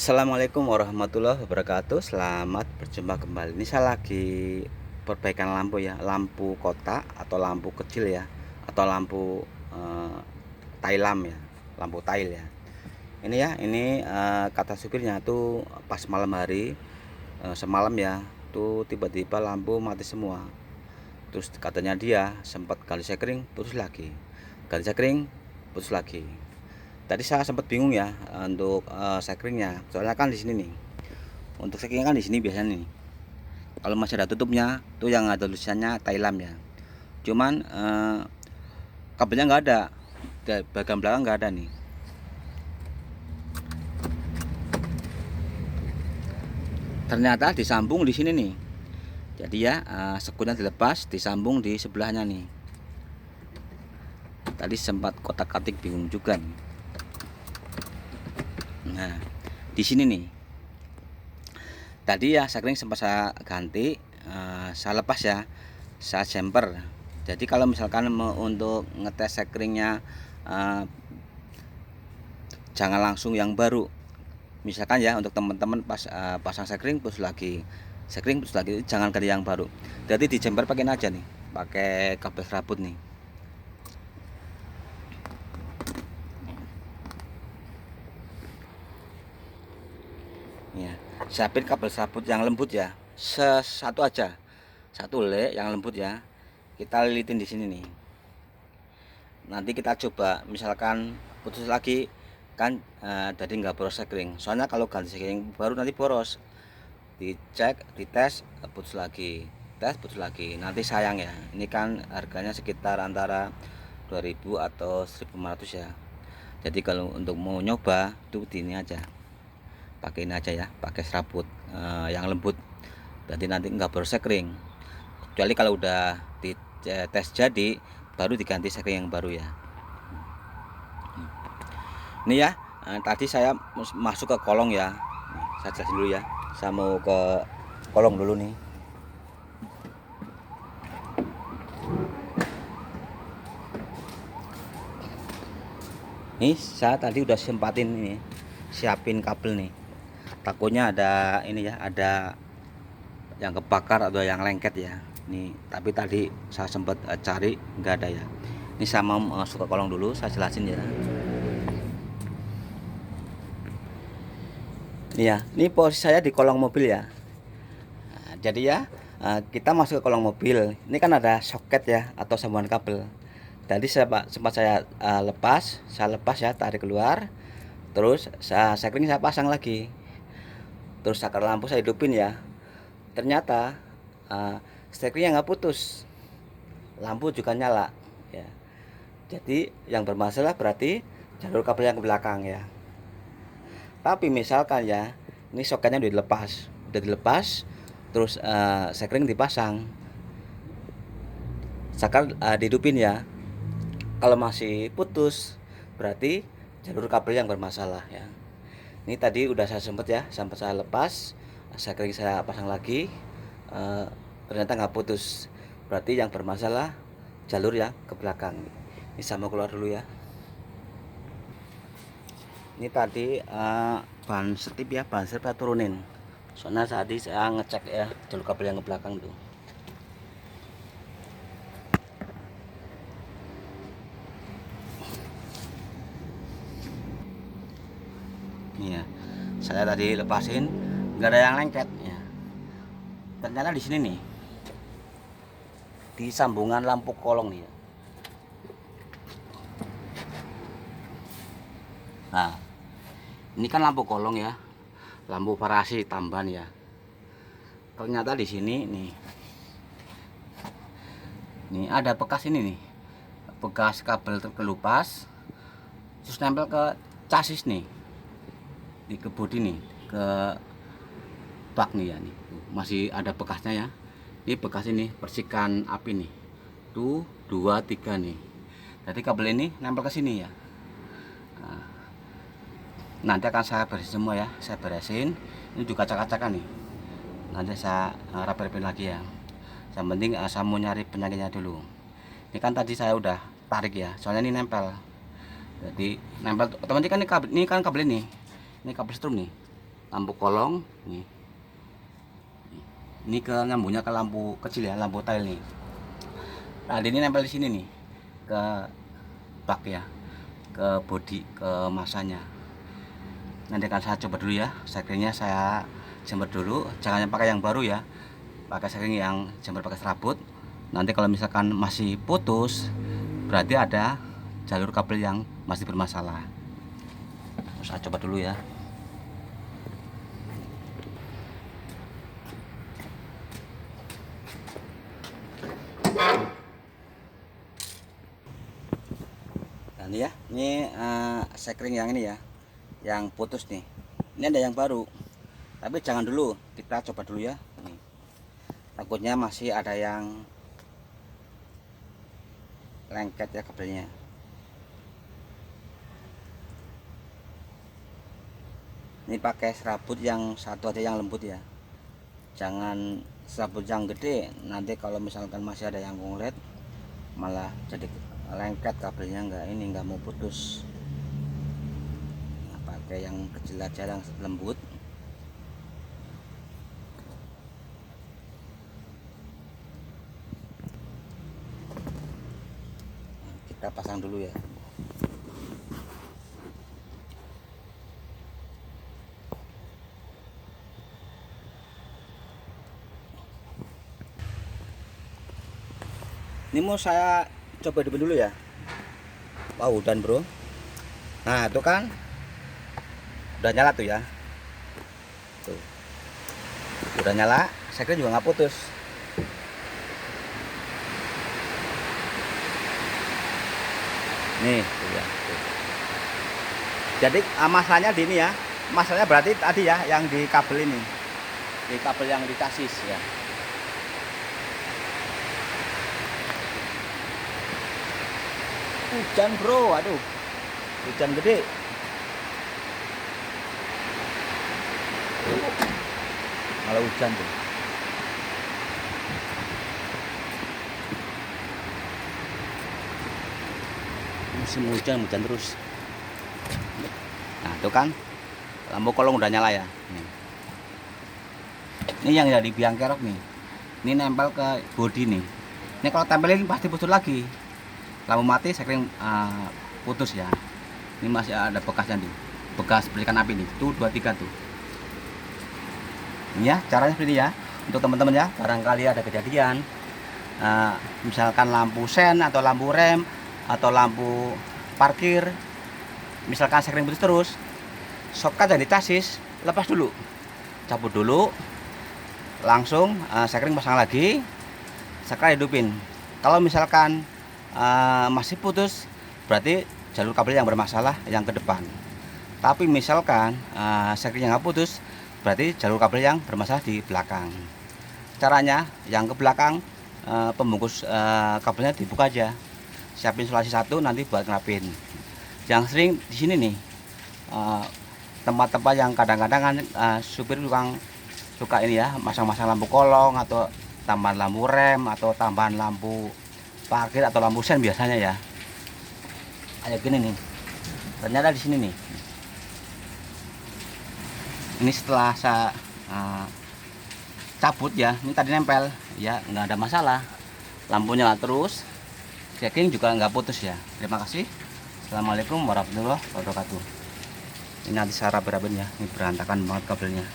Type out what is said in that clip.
Assalamualaikum warahmatullahi wabarakatuh. Selamat berjumpa kembali. Ini saya lagi perbaikan lampu ya, lampu kotak atau lampu kecil ya, atau lampu tailam ya, lampu tail ya. Ini ya, ini kata supirnya tuh pas malam hari, semalam ya, tuh tiba-tiba lampu mati semua. Terus katanya dia sempat gali sekring putus lagi, gali sekring putus lagi. Tadi saya sempat bingung ya untuk sekringnya, soalnya kan di sini nih. Untuk sekringnya kan di sini biasanya nih. Kalau masih ada tutupnya, tuh yang ada tulisannya Thailand ya. Cuman kabelnya nggak ada, bagian belakang nggak ada nih. Ternyata disambung di sini nih. Jadi ya sekutnya dilepas, disambung di sebelahnya nih. Tadi sempat kotak-katik bingung juga nih. Nah, di sini nih. Tadi ya sekring sempat saya ganti, saya lepas ya, saya jumper. Jadi kalau misalkan untuk ngetes sekringnya, jangan langsung yang baru. Misalkan ya untuk teman-teman pas pasang sekring putus lagi, jangan ganti yang baru. Jadi di jumper pakai aja nih, pakai kabel serabut nih. Ya, siapin kabel serabut yang lembut ya, satu aja, satu le yang lembut ya. Kita lilitin di sini nih. Nanti kita coba, misalkan putus lagi kan, jadi nggak boros sekring. Soalnya kalau ganti sekring baru nanti boros. Dicek, dites, putus lagi, tes, putus lagi. Nanti sayang ya. Ini kan harganya sekitar antara 2000 atau 1500 ya. Jadi kalau untuk mau nyoba tuh di ini aja, pakai ini aja ya, pakai serabut yang lembut. Jadi nanti nggak boros sekring. Kecuali kalau udah dites jadi baru diganti sekring yang baru ya. Ini ya, tadi saya masuk ke kolong ya. Saya jelasin dulu ya. Saya mau ke kolong dulu nih. Nih saya tadi udah sempatin ini, siapin kabel nih. Takutnya ada ini ya, ada yang kebakar atau yang lengket ya. Nih, tapi tadi saya sempat cari nggak ada ya. Ini saya mau masuk ke kolong dulu, saya jelasin ya. Ini ya, ini posisi saya di kolong mobil ya. Nah, jadi ya, kita masuk ke kolong mobil. Ini kan ada soket ya atau sambungan kabel. Tadi sempat saya saya lepas ya, tarik keluar. Terus sekring saya pasang lagi. Terus saklar lampu saya hidupin ya. Ternyata sekringnya nggak putus, lampu juga nyala ya. Jadi yang bermasalah berarti jalur kabel yang ke belakang ya. Tapi misalkan ya, ini soketnya udah dilepas, terus sekring dipasang, saklar dihidupin ya. Kalau masih putus, berarti jalur kabel yang bermasalah ya. Ini tadi udah saya sempet ya, sampai saya lepas, sekring saya pasang lagi, ternyata nggak putus. Berarti yang bermasalah jalur yang ke belakang. Ini sama keluar dulu ya. Ini tadi ban setip ya, ban setip saya turunin. Soalnya tadi saya ngecek ya jalur kabel yang ke belakang tuh. Ini ya, saya tadi lepasin, nggak ada yang lengket ya. Ternyata di sini nih, di sambungan lampu kolong nih ya. Nah, ini kan lampu kolong ya, lampu parasi tambahan ya. Ternyata di sini nih ada bekas ini nih, bekas kabel terkelupas, terus nempel ke chassis nih, di ke bodi nih, ke bak nih ya nih. Masih ada bekasnya ya. Ini bekas ini percikan api nih. Tuh 2, 3 nih. Jadi kabel ini nempel ke sini ya. Nah, nanti akan saya beresin semua ya, saya beresin. Ini juga kaca-kacakan nih, nanti saya rapi-rapin lagi ya. Yang penting saya mau nyari penyakitnya dulu. Ini kan tadi saya udah tarik ya, soalnya ini nempel. Jadi nempel otomatis kan ini kabel, ini kabel ini kabel strum nih. lampu kolong nih. Ini ke nyambungnya ke lampu kecil ya, lampu tail nih. Nah ini nempel di sini nih, ke bak ya, ke bodi, ke masanya. Nanti akan saya coba dulu ya, sekringnya saya jember dulu. Jangan pakai yang baru ya, pakai sekring yang jember pakai serabut. Nanti kalau misalkan masih putus, berarti ada jalur kabel yang masih bermasalah. Saya coba dulu ya. Nah ini ya, ini sekring yang ini ya, yang putus nih. Ini ada yang baru, tapi jangan dulu, kita coba dulu ya. Nih. Takutnya masih ada yang lengket ya kabelnya. Ini pakai serabut yang satu aja yang lembut ya, jangan serabut yang gede. Nanti kalau misalkan masih ada yang konglet, malah jadi lengket kabelnya, nggak mau putus. Nah, pakai yang kecil aja yang lembut. Nah, kita pasang dulu ya. Ini mau saya coba dulu ya. Wow, dan bro, nah itu kan udah nyala tuh ya, tuh udah nyala, saya kira juga nggak putus. Nih tuh ya, tuh. Jadi masalahnya di ini ya, masalahnya berarti tadi ya yang di kabel ini, di kabel yang di chassis ya. Hujan bro, aduh, hujan gede. Malah hujan tuh. Musim hujan terus. Nah itu kan lampu kolong udah nyala ya. Ini yang dari biang kerok nih. Ini nempel ke bodi nih. Ini kalau tempelin pasti putus lagi. Lampu mati sekring putus ya. Ini masih ada bekasnya nih, bekas belikan api nih, tuh 23 tuh. Ini ya caranya seperti ini ya, untuk teman-teman ya, barangkali ada kejadian misalkan lampu sen atau lampu rem atau lampu parkir, misalkan sekring putus terus, soket yang di chassis lepas dulu, cabut dulu, langsung sekring pasang lagi, sekring hidupin. Kalau misalkan masih putus, berarti jalur kabel yang bermasalah yang ke depan. Tapi misalkan sekringnya nggak putus, berarti jalur kabel yang bermasalah di belakang. Caranya yang ke belakang, pembungkus kabelnya dibuka aja, siapin isolasi satu nanti buat ngelapin. Yang sering di sini nih, tempat-tempat yang kadang-kadang kan supir tukang suka ini ya, masang-masang lampu kolong atau tambahan lampu rem atau tambahan lampu parkir atau lampu sen biasanya ya. Kayak gini nih. Ternyata di sini nih. Ini setelah saya cabut ya, ini tadi nempel ya, nggak ada masalah. Lampunya nyala terus, checking juga nggak putus ya. Terima kasih. Assalamualaikum warahmatullahi wabarakatuh. Ini nanti saya rapi-rapin ya, ini berantakan banget kabelnya.